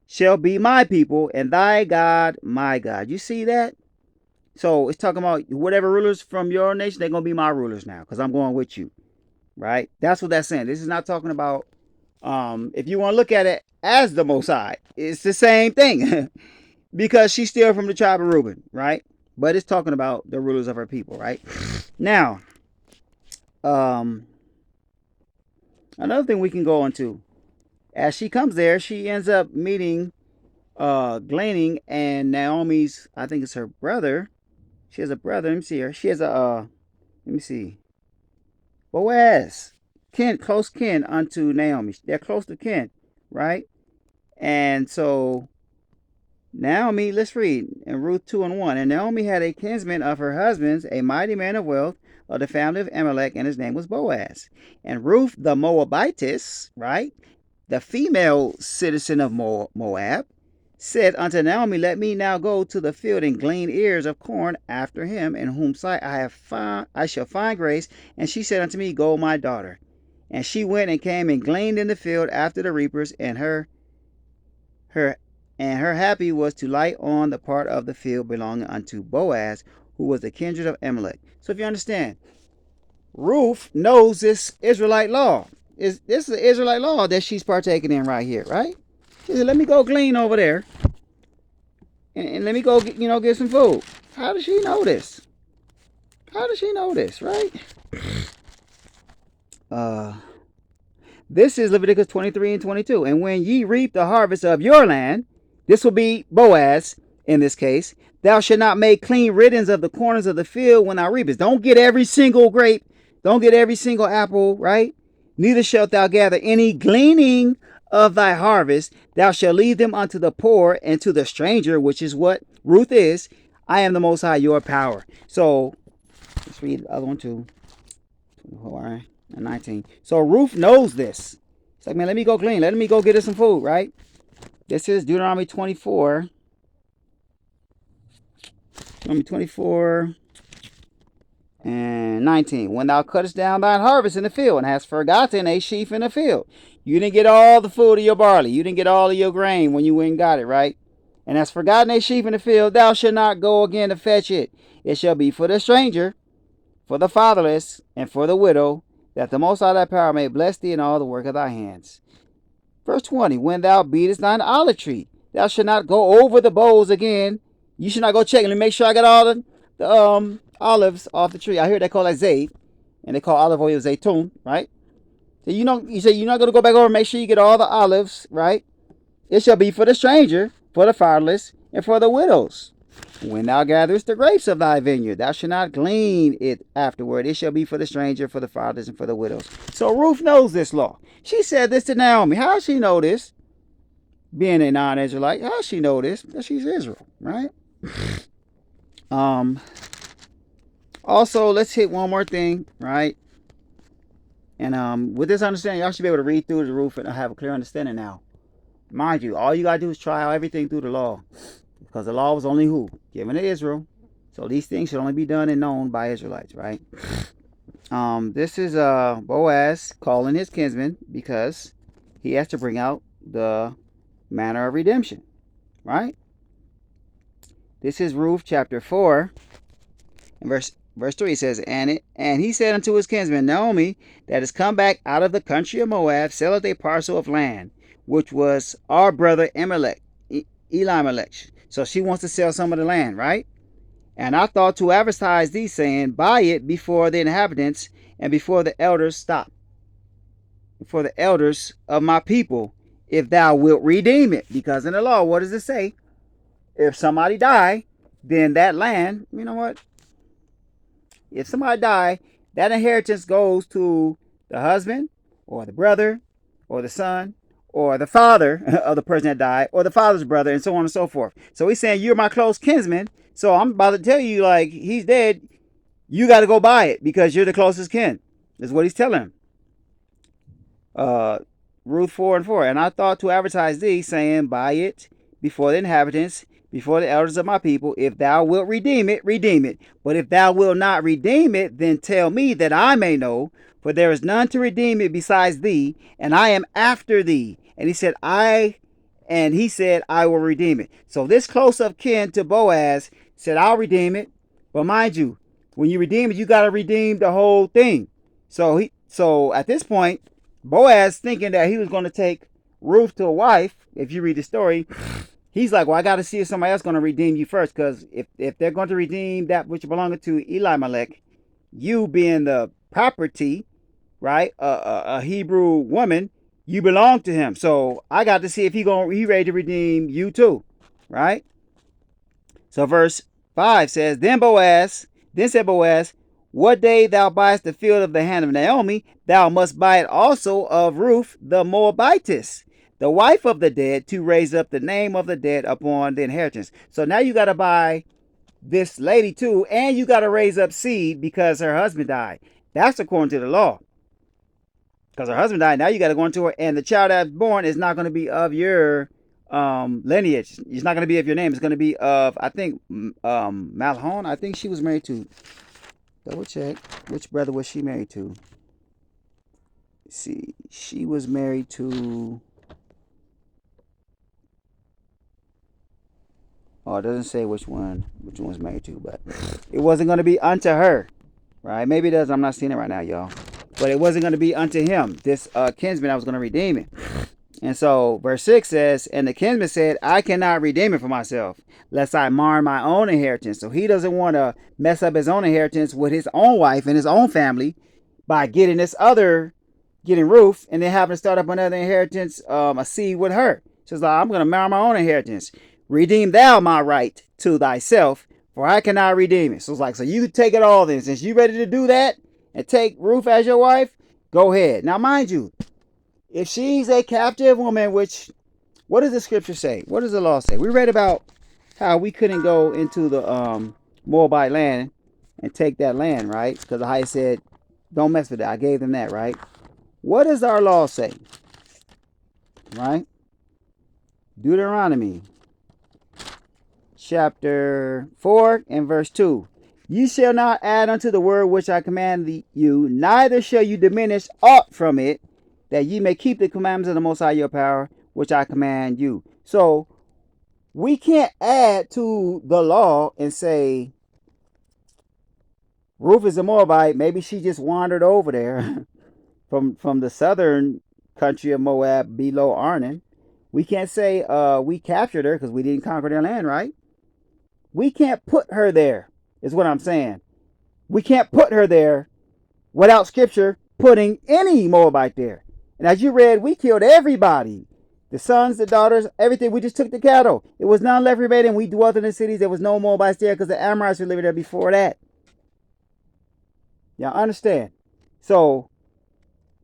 shall be my people, and thy God my God. You see that? So it's talking about whatever rulers from your nation, they're going to be my rulers now, because I'm going with you. Right? That's what that's saying. This is not talking about, if you want to look at it as the Most High, it's the same thing. Because she's still from the tribe of Reuben, right? But it's talking about the rulers of her people, right? Now, another thing we can go into, as she comes there, she ends up meeting Gleaning and Naomi's, I think it's her brother. She has a brother. Let me see her. She has a, let me see. Boaz, close kin unto Naomi. They're close to kin, right? And so Naomi, let's read in Ruth 2 and 1. And Naomi had a kinsman of her husband's, a mighty man of wealth of the family of Amalek, and his name was Boaz. And Ruth the Moabitess, right, the female citizen of Moab, said unto Naomi, Let me now go to the field and glean ears of corn after him, in whom sight I shall find grace. And she said unto me, Go, my daughter. And she went and came and gleaned in the field after the reapers, and her happy was to light on the part of the field belonging unto Boaz, who was the kindred of Amalek. So if you understand, Ruth knows this Israelite law. This is the Israelite law that she's partaking in right here, right? She said, Let me go glean over there, and let me go get some food. How does she know this? How does she know this, right? This is Leviticus 23 and 22. And when ye reap the harvest of your land, this will be Boaz in this case, thou shalt not make clean riddance of the corners of the field when thou reapest. Don't get every single grape. Don't get every single apple, right? Neither shalt thou gather any gleaning of thy harvest. Thou shalt leave them unto the poor and to the stranger, which is what Ruth is. I am the Most High, your power. So let's read the other one too. 24 and 19. So Ruth knows this. It's like, man, let me go glean. Let me go get her some food, right? This is Deuteronomy 24. Deuteronomy 24 And 19, when thou cuttest down thine harvest in the field, and hast forgotten a sheaf in the field. You didn't get all the food of your barley. You didn't get all of your grain when you went and got it, right? And hast forgotten a sheaf in the field, thou shalt not go again to fetch it. It shall be for the stranger, for the fatherless, and for the widow, that the Most High thy power may bless thee in all the work of thy hands. Verse 20, when thou beatest thine olive tree, thou shalt not go over the boughs again. You should not go checking to make sure I got all the olives off the tree. I hear they call that zayd, and they call olive oil zaytun, right? So you say you're not going to go back over and make sure you get all the olives, right? It shall be for the stranger, for the fatherless, and for the widows. When thou gatherest the grapes of thy vineyard, thou shalt not glean it afterward. It shall be for the stranger, for the fatherless, and for the widows. So Ruth knows this law. She said this to Naomi. How does she know this? Being a non-Israelite, how does she know this? Because she's Israel, right? Also, let's hit one more thing, right? And with this understanding, y'all should be able to read through the Ruth and have a clear understanding now. Mind you, all you got to do is try out everything through the law. Because the law was only who? Given to Israel. So these things should only be done and known by Israelites, right? This is Boaz calling his kinsman because he has to bring out the manner of redemption, right? This is Ruth chapter 4, and verse 3 says, And he said unto his kinsman Naomi, that is come back out of the country of Moab, selleth a parcel of land, which was our brother Elimelech. So she wants to sell some of the land, right? And I thought to advertise thee, saying, Buy it before the inhabitants and before the elders. Stop. Before the elders of my people, if thou wilt redeem it. Because in the law, what does it say? If somebody die, then that land, you know what? If somebody die, that inheritance goes to the husband or the brother or the son or the father of the person that died or the father's brother and so on and so forth. So he's saying, you're my close kinsman. So I'm about to tell you, like, he's dead. You got to go buy it because you're the closest kin. That's what he's telling him. Ruth 4 and 4. And I thought to advertise thee, saying, Buy it before the inhabitants, before the elders of my people. If thou wilt redeem it, redeem it. But if thou wilt not redeem it, then tell me that I may know. For there is none to redeem it besides thee, and I am after thee. And he said, I will redeem it. So this close of kin to Boaz said, I'll redeem it. But mind you, when you redeem it, you got to redeem the whole thing. So at this point, Boaz, thinking that he was going to take Ruth to a wife, if you read the story, he's like, well, I got to see if somebody else is going to redeem you first, because if they're going to redeem that which belonged to Elimelech, you being the property, right, a Hebrew woman, you belong to him. So I got to see if he ready to redeem you too, right? So verse 5 says, Then said Boaz, what day thou buyest the field of the hand of Naomi, thou must buy it also of Ruth the Moabitess, the wife of the dead, to raise up the name of the dead upon the inheritance. So now you got to buy this lady too, and you got to raise up seed because her husband died. That's according to the law. Because her husband died, now you got to go into her, and the child that's born is not going to be of your lineage. It's not going to be of your name. It's going to be of, I think, Malhon. I think she was married to. Double check. Which brother was she married to? Let's see, she was married to. Oh, it doesn't say which one was married to, but it wasn't going to be unto her, right? Maybe it does. I'm not seeing it right now, y'all. But it wasn't going to be unto him, this kinsman that was going to redeem it. And so verse 6 says, And the kinsman said, I cannot redeem it for myself, lest I mar my own inheritance. So he doesn't want to mess up his own inheritance with his own wife and his own family by getting Ruth, and then having to start up another inheritance, a seed with her. So it's like, I'm going to mar my own inheritance. Redeem thou my right to thyself, for I cannot redeem it. So it's like, so you take it all then. Since you ready to do that and take Ruth as your wife, go ahead. Now, mind you, if she's a captive woman, which, what does the scripture say? What does the law say? We read about how we couldn't go into the Moabite land and take that land, right? Because the high said, don't mess with that. I gave them that, right? What does our law say? Right? Deuteronomy chapter 4 and verse 2. Ye shall not add unto the word which I command you, neither shall you diminish aught from it, that ye may keep the commandments of the Most High your power, which I command you. So we can't add to the law and say Ruth is a Moabite. Maybe she just wandered over there from the southern country of Moab below Arnon. We can't say we captured her because we didn't conquer their land, right? We can't put her there, is what I'm saying. We can't put her there without scripture putting any Moabite there. And as you read, we killed everybody. The sons, the daughters, everything. We just took the cattle. It was none left remaining. We dwelt in the cities. There was no Moabites there because the Amorites were living there before that. Y'all understand? So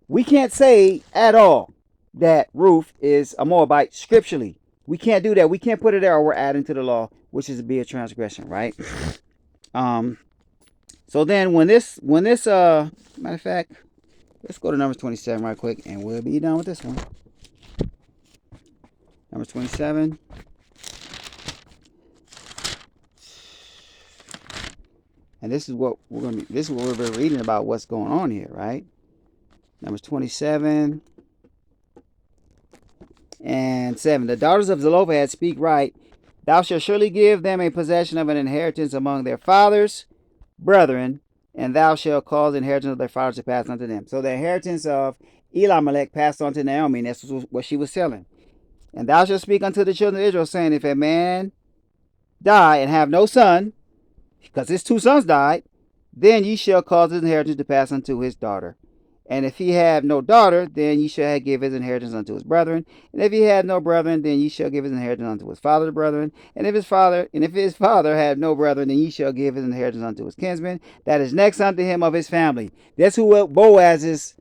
we can't say at all that Ruth is a Moabite scripturally. We can't do that. We can't put it there, or we're adding to the law, which is to be a transgression, right? So then when this matter of fact, let's go to Numbers 27 right quick and we'll be done with this one. Numbers 27. And this is what we're reading about what's going on here, right? Numbers 27 and 7. The daughters of Zelophehad speak right. Thou shalt surely give them a possession of an inheritance among their fathers' brethren, and thou shalt cause the inheritance of their fathers to pass unto them. So the inheritance of Elimelech passed on to Naomi, and that's what she was selling. And thou shalt speak unto the children of Israel, saying, if a man die and have no son, because his 2 sons died, then ye shall cause his inheritance to pass unto his daughter. And if he have no daughter, then ye shall give his inheritance unto his brethren. And if he have no brethren, then ye shall give his inheritance unto his father's brethren. And if his father have no brethren, then ye shall give his inheritance unto his kinsman, that is next unto him of his family. That's who Boaz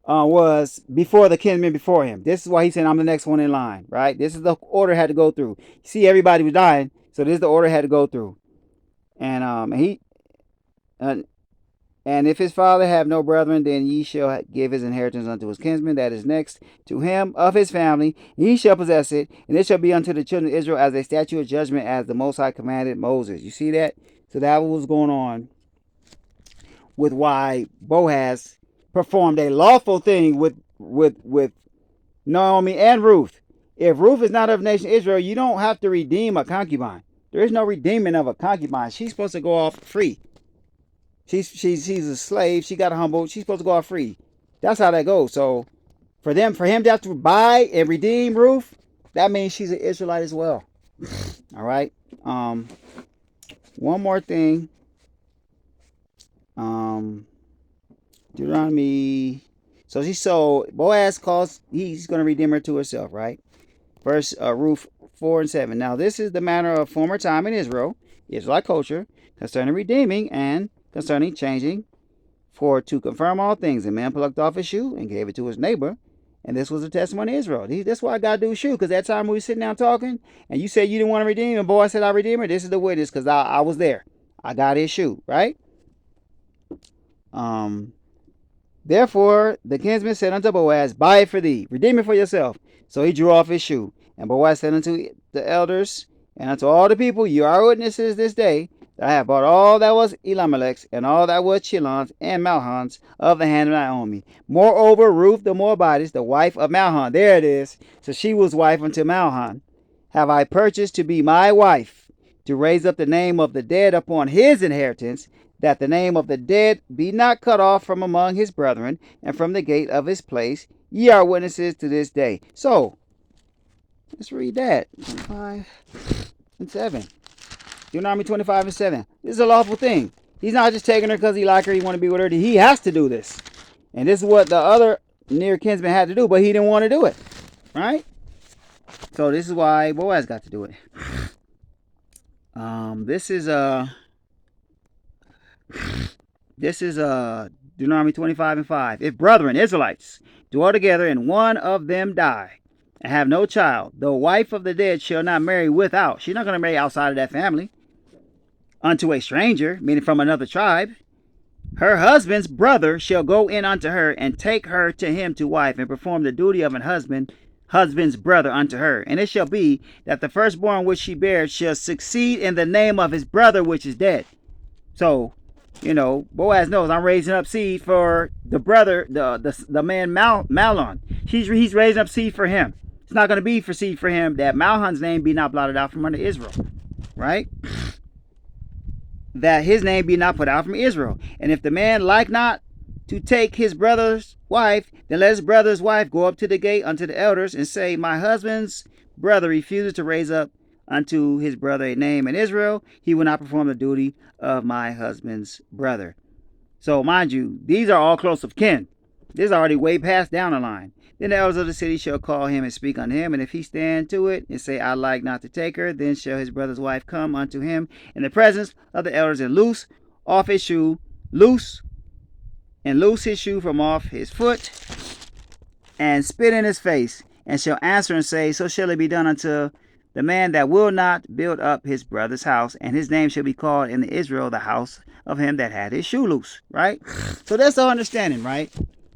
was before the kinsman before him. This is why he said, I'm the next one in line, right? This is the order had to go through. You see, everybody was dying, so this is the order had to go through. And if his father have no brethren, then ye shall give his inheritance unto his kinsman that is next to him of his family. He shall possess it, and it shall be unto the children of Israel as a statute of judgment, as the Most High commanded Moses. You see that? So that was going on with why Boaz performed a lawful thing with Naomi and Ruth. If Ruth is not of the nation of Israel, you don't have to redeem a concubine. There is no redeeming of a concubine. She's supposed to go off free. She's a slave. She got humbled. She's supposed to go off free. That's how that goes. So for him to have to buy and redeem Ruth, that means she's an Israelite as well. All right. One more thing. Deuteronomy. So Boaz calls. He's going to redeem her to herself, right? Verse Ruth 4 and 7. Now this is the manner of former time in Israel, Israelite culture, concerning redeeming and concerning changing, for to confirm all things. A man plucked off his shoe and gave it to his neighbor, and this was the testimony of Israel. That's why I got to do a shoe, because that time we were sitting down talking, and you said you didn't want to redeem, and boy said I redeem her. This is the witness, because I was there. I got his shoe, right? Therefore the kinsman said unto Boaz, buy it for thee, redeem it for yourself. So he drew off his shoe, and Boaz said unto the elders and unto all the people, you are witnesses this day, that I have bought all that was Elimelech's, and all that was Chilon's and Mahlon's of the hand of Naomi. Moreover, Ruth the Moabitess, the wife of Mahlon, there it is. So she was wife unto Mahlon, have I purchased to be my wife, to raise up the name of the dead upon his inheritance, that the name of the dead be not cut off from among his brethren, and from the gate of his place. Ye are witnesses to this day. So let's read that. 5 and 7. Deuteronomy 25 and 7. This is a lawful thing. He's not just taking her because he like her, he want to be with her. He has to do this. And this is what the other near kinsman had to do, but he didn't want to do it. Right? So this is why Boaz got to do it. This is Deuteronomy 25 and 5. If brethren, Israelites, dwell together, and one of them die, and have no child, the wife of the dead shall not marry without. She's not going to marry outside of that family. Unto a stranger, meaning from another tribe. Her husband's brother shall go in unto her, and take her to him to wife, and perform the duty of an husband's brother unto her. And it shall be that the firstborn which she bears shall succeed in the name of his brother which is dead. So, Boaz knows I'm raising up seed for the brother, the man Malon. He's raising up seed for him. It's not going to be for seed for him that Malhan's name be not blotted out from under Israel, right? That his name be not put out from Israel. And if the man like not to take his brother's wife, then let his brother's wife go up to the gate unto the elders and say, my husband's brother refuses to raise up unto his brother a name in Israel. He will not perform the duty of my husband's brother. So mind you, these are all close of kin. This is already way past down the line. Then the elders of the city shall call him and speak unto him, and if he stand to it and say, I like not to take her, then shall his brother's wife come unto him in the presence of the elders and loose his shoe from off his foot, and spit in his face, and shall answer and say, so shall it be done unto the man that will not build up his brother's house, and his name shall be called in Israel the house of him that had his shoe loose, right? So that's the understanding, right?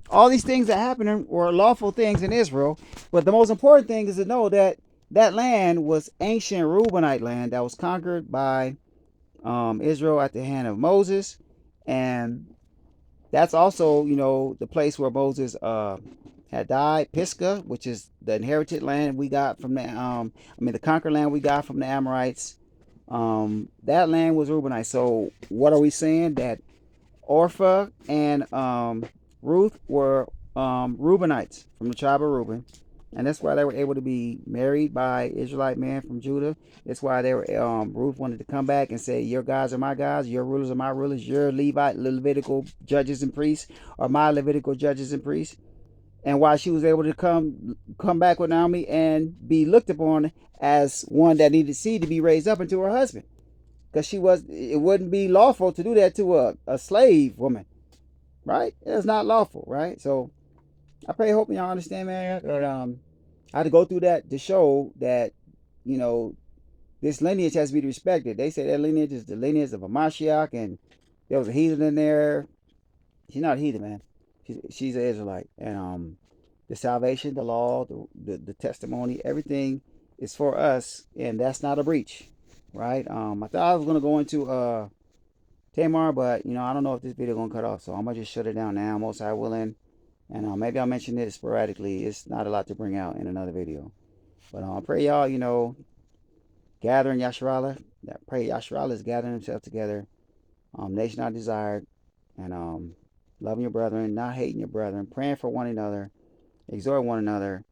All these things that happened were lawful things in Israel, but the most important thing is to know that that land was ancient Reubenite land that was conquered by Israel at the hand of Moses, and that's also, the place where Moses had died, Pisgah, which is the inherited land we got from the conquered land we got from the Amorites. That land was Reubenite. So what are we saying? That Orpha and Ruth were Reubenites from the tribe of Reuben. And that's why they were able to be married by Israelite men from Judah. That's why they were Ruth wanted to come back and say, your gods are my gods, your rulers are my rulers, your Levitical judges and priests are my Levitical judges and priests. And why she was able to come back with Naomi and be looked upon as one that needed seed to be raised up into her husband. Because it wouldn't be lawful to do that to a slave woman, right? It's not lawful, right? So I pray, hope y'all understand, man. But, I had to go through that to show that, this lineage has to be respected. They say that lineage is the lineage of a Mashiach, and there was a heathen in there. She's not a heathen, man. She's an Israelite. And the salvation, the law, the testimony, everything is for us, and that's not a breach, right? I thought I was going to go into Tamar, but, I don't know if this video is going to cut off, so I'm going to just shut it down now, most high willing. And maybe I'll mention it sporadically. It's not a lot to bring out in another video. But I pray y'all, gathering Yasharallah. Pray Yasharallah is gathering himself together. Nation not desired. And loving your brethren, not hating your brethren, praying for one another, exhort one another,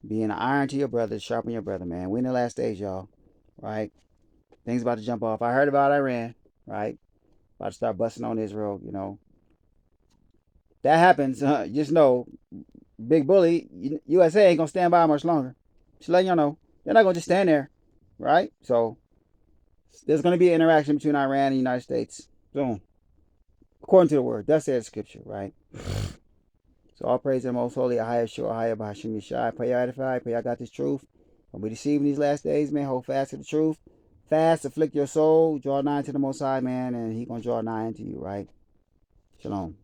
being an iron to your brother, sharpen your brother, man. We in the last days, y'all. Right? Things about to jump off. I heard about Iran, right? About to start busting on Israel, That happens, just know, Big Bully, USA ain't gonna stand by much longer. Just letting y'all know, they're not gonna just stand there, right? So there's gonna be an interaction between Iran and the United States soon, according to the word. Thus says Scripture, right? So all praise to the Most Holy, Ahaya Shua, Ahaya Bahashim Yeshai. Pray you edify. Pray y'all got this truth. Don't be deceived in these last days, man. Hold fast to the truth. Fast, afflict your soul. Draw nigh to the Most High, man, and He gonna draw nigh into you, right? Shalom.